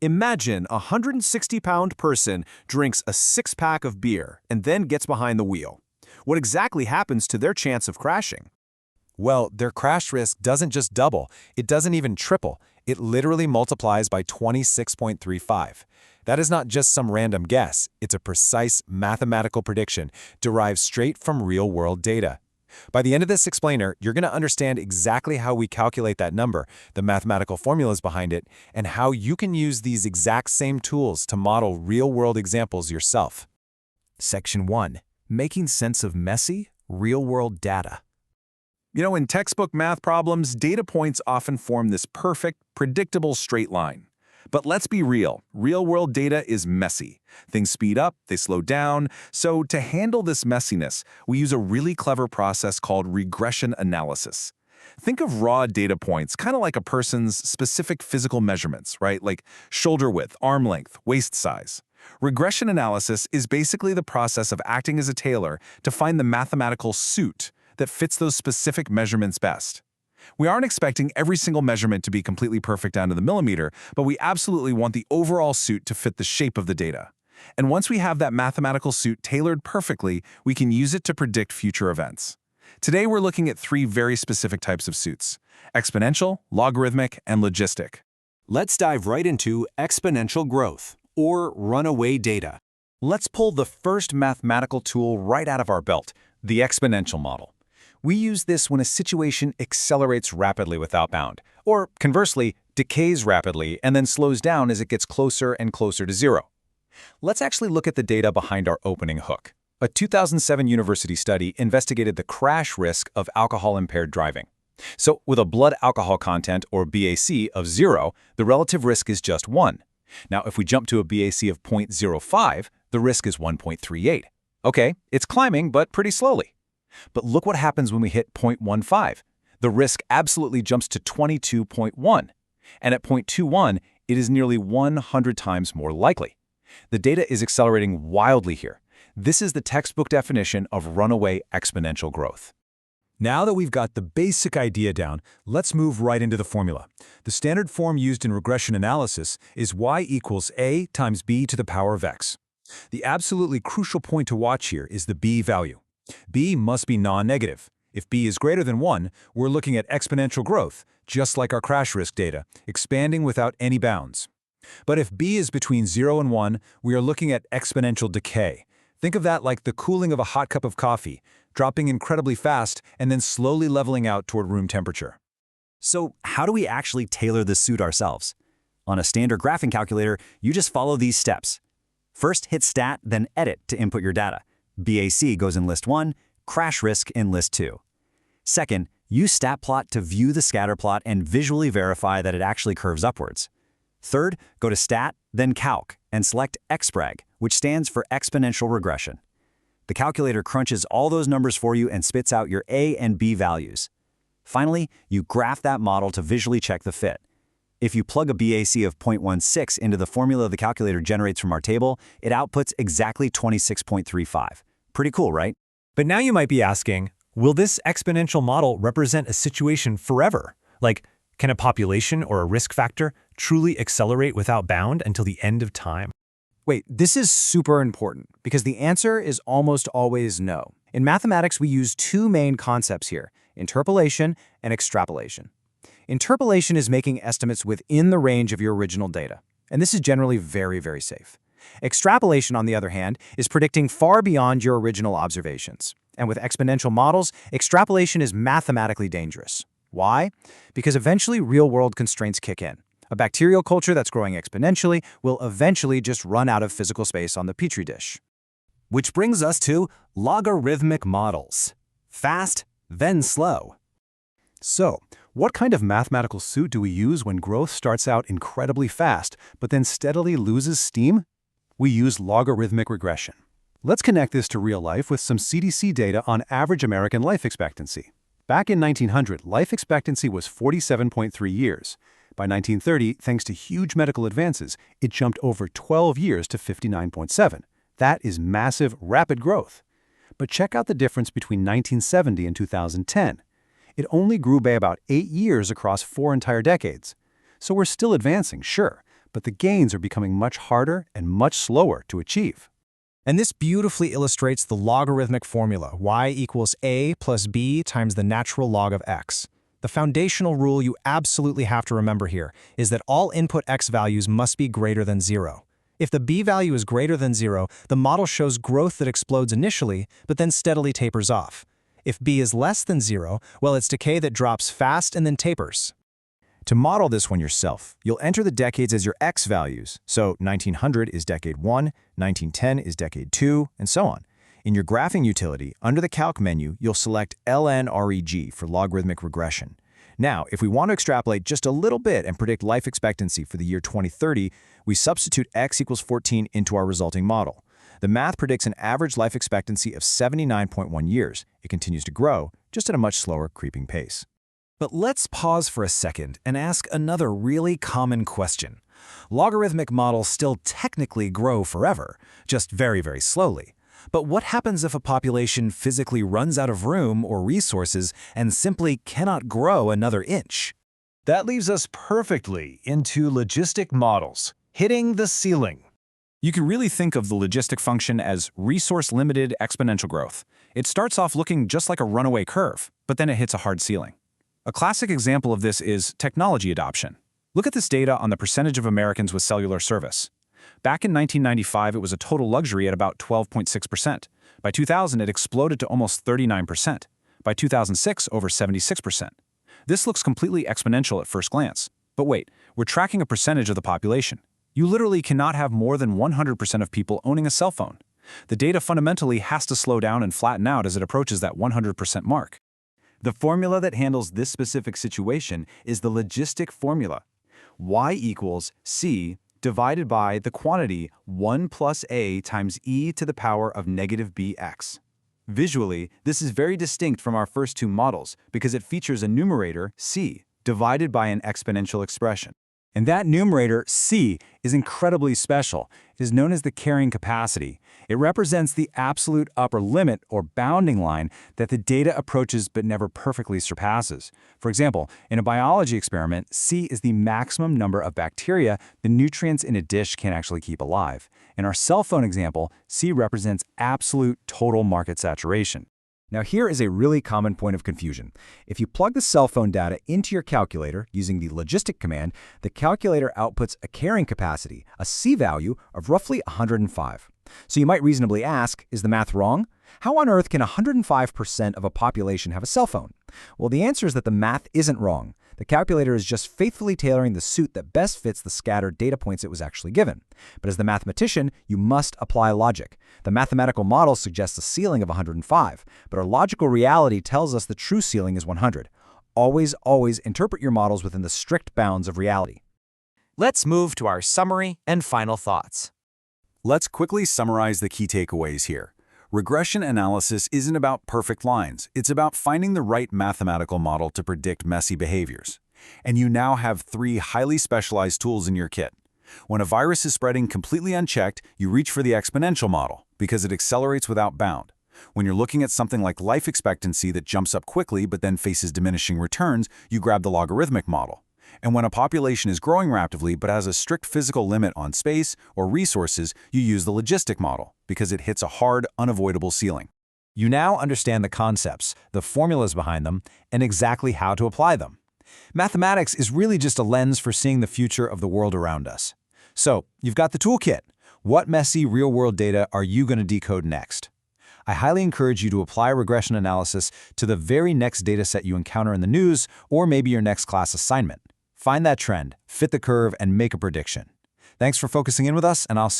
Imagine a 160-pound person drinks a six-pack of beer and then gets behind the wheel. What exactly happens to their chance of crashing? Well, their crash risk doesn't just double, it doesn't even triple. It literally multiplies by 26.35. That is not just some random guess, it's a precise mathematical prediction derived straight from real-world data. By the end of this explainer, you're going to understand exactly how we calculate that number, the mathematical formulas behind it, and how you can use these exact same tools to model real-world examples yourself. Section 1. Making sense of messy, real-world data. In textbook math problems, data points often form this perfect, predictable straight line. But let's be real, real-world data is messy. Things speed up, they slow down. So to handle this messiness, we use a really clever process called regression analysis. Think of raw data points, kind of like a person's specific physical measurements, right? Like shoulder width, arm length, waist size. Regression analysis is basically the process of acting as a tailor to find the mathematical suit that fits those specific measurements best. We aren't expecting every single measurement to be completely perfect down to the millimeter, but we absolutely want the overall suit to fit the shape of the data. And once we have that mathematical suit tailored perfectly, we can use it to predict future events. Today we're looking at three very specific types of suits: exponential, logarithmic, and logistic. Let's dive right into exponential growth, or runaway data. Let's pull the first mathematical tool right out of our belt, the exponential model. We use this when a situation accelerates rapidly without bound, or conversely, decays rapidly and then slows down as it gets closer and closer to zero. Let's actually look at the data behind our opening hook. A 2007 university study investigated the crash risk of alcohol-impaired driving. So with a blood alcohol content, or BAC, of 0, the relative risk is just 1. Now, if we jump to a BAC of 0.05, the risk is 1.38. Okay, it's climbing, but pretty slowly. But look what happens when we hit 0.15. The risk absolutely jumps to 22.1. And at 0.21, it is nearly 100 times more likely. The data is accelerating wildly here. This is the textbook definition of runaway exponential growth. Now that we've got the basic idea down, let's move right into the formula. The standard form used in regression analysis is y equals a times b to the power of x. The absolutely crucial point to watch here is the b value. B must be non-negative. If b is greater than 1, we're looking at exponential growth, just like our crash risk data, expanding without any bounds. But if b is between 0 and 1, we are looking at exponential decay. Think of that like the cooling of a hot cup of coffee, dropping incredibly fast and then slowly leveling out toward room temperature. So how do we actually tailor the suit ourselves? On a standard graphing calculator, you just follow these steps. First, hit Stat, then Edit to input your data. BAC goes in list 1, crash risk in list 2. Second, use StatPlot to view the scatter plot and visually verify that it actually curves upwards. Third, go to Stat, then Calc, and select XPreg, which stands for exponential regression. The calculator crunches all those numbers for you and spits out your A and B values. Finally, you graph that model to visually check the fit. If you plug a BAC of 0.16 into the formula the calculator generates from our table, it outputs exactly 26.35. Pretty cool, right? But now you might be asking, will this exponential model represent a situation forever? Like, can a population or a risk factor truly accelerate without bound until the end of time? Wait, this is super important because the answer is almost always no. In mathematics, we use two main concepts here: interpolation and extrapolation. Interpolation is making estimates within the range of your original data, and this is generally very, very safe. Extrapolation, on the other hand, is predicting far beyond your original observations. And with exponential models, extrapolation is mathematically dangerous. Why? Because eventually real-world constraints kick in. A bacterial culture that's growing exponentially will eventually just run out of physical space on the petri dish. Which brings us to logarithmic models. Fast, then slow. So, what kind of mathematical suit do we use when growth starts out incredibly fast, but then steadily loses steam? We use logarithmic regression. Let's connect this to real life with some CDC data on average American life expectancy. Back in 1900, life expectancy was 47.3 years. By 1930, thanks to huge medical advances, it jumped over 12 years to 59.7. That is massive, rapid growth. But check out the difference between 1970 and 2010. It only grew by about 8 years across 4 entire decades. So we're still advancing, sure, but the gains are becoming much harder and much slower to achieve. And this beautifully illustrates the logarithmic formula, y equals a plus b times the natural log of x. The foundational rule you absolutely have to remember here is that all input x values must be greater than 0. If the b value is greater than 0, the model shows growth that explodes initially, but then steadily tapers off. If b is less than 0, well, it's decay that drops fast and then tapers. To model this one yourself, you'll enter the decades as your x values, so 1900 is decade 1, 1910 is decade 2, and so on. In your graphing utility, under the Calc menu, you'll select LNREG for logarithmic regression. Now, if we want to extrapolate just a little bit and predict life expectancy for the year 2030, we substitute x equals 14 into our resulting model. The math predicts an average life expectancy of 79.1 years. It continues to grow, just at a much slower creeping pace. But let's pause for a second and ask another really common question. Logarithmic models still technically grow forever, just very, very slowly. But what happens if a population physically runs out of room or resources and simply cannot grow another inch? That leaves us perfectly into logistic models, hitting the ceiling. You can really think of the logistic function as resource-limited exponential growth. It starts off looking just like a runaway curve, but then it hits a hard ceiling. A classic example of this is technology adoption. Look at this data on the percentage of Americans with cellular service. Back in 1995, it was a total luxury at about 12.6%. By 2000, it exploded to almost 39%. By 2006, over 76%. This looks completely exponential at first glance. But wait, we're tracking a percentage of the population. You literally cannot have more than 100% of people owning a cell phone. The data fundamentally has to slow down and flatten out as it approaches that 100% mark. The formula that handles this specific situation is the logistic formula. Y equals C divided by the quantity 1 plus a times e to the power of negative bx. Visually, this is very distinct from our first two models because it features a numerator, c, divided by an exponential expression. And that numerator, c, is incredibly special. It is known as the carrying capacity. It represents the absolute upper limit or bounding line that the data approaches but never perfectly surpasses. For example, in a biology experiment, c is the maximum number of bacteria the nutrients in a dish can actually keep alive. In our cell phone example, c represents absolute total market saturation. Now here is a really common point of confusion. If you plug the cell phone data into your calculator using the logistic command, the calculator outputs a carrying capacity, a C value of roughly 105. So you might reasonably ask, is the math wrong? How on earth can 105% of a population have a cell phone? Well, the answer is that the math isn't wrong. The calculator is just faithfully tailoring the suit that best fits the scattered data points it was actually given. But as the mathematician, you must apply logic. The mathematical model suggests a ceiling of 105, but our logical reality tells us the true ceiling is 100. Always, always interpret your models within the strict bounds of reality. Let's move to our summary and final thoughts. Let's quickly summarize the key takeaways here. Regression analysis isn't about perfect lines. It's about finding the right mathematical model to predict messy behaviors. And you now have 3 highly specialized tools in your kit. When a virus is spreading completely unchecked, you reach for the exponential model because it accelerates without bound. When you're looking at something like life expectancy that jumps up quickly but then faces diminishing returns, you grab the logarithmic model. And when a population is growing rapidly but has a strict physical limit on space or resources, you use the logistic model because it hits a hard, unavoidable ceiling. You now understand the concepts, the formulas behind them, and exactly how to apply them. Mathematics is really just a lens for seeing the future of the world around us. So, you've got the toolkit. What messy real-world data are you going to decode next? I highly encourage you to apply regression analysis to the very next dataset you encounter in the news or maybe your next class assignment. Find that trend, fit the curve, and make a prediction. Thanks for focusing in with us, and I'll see you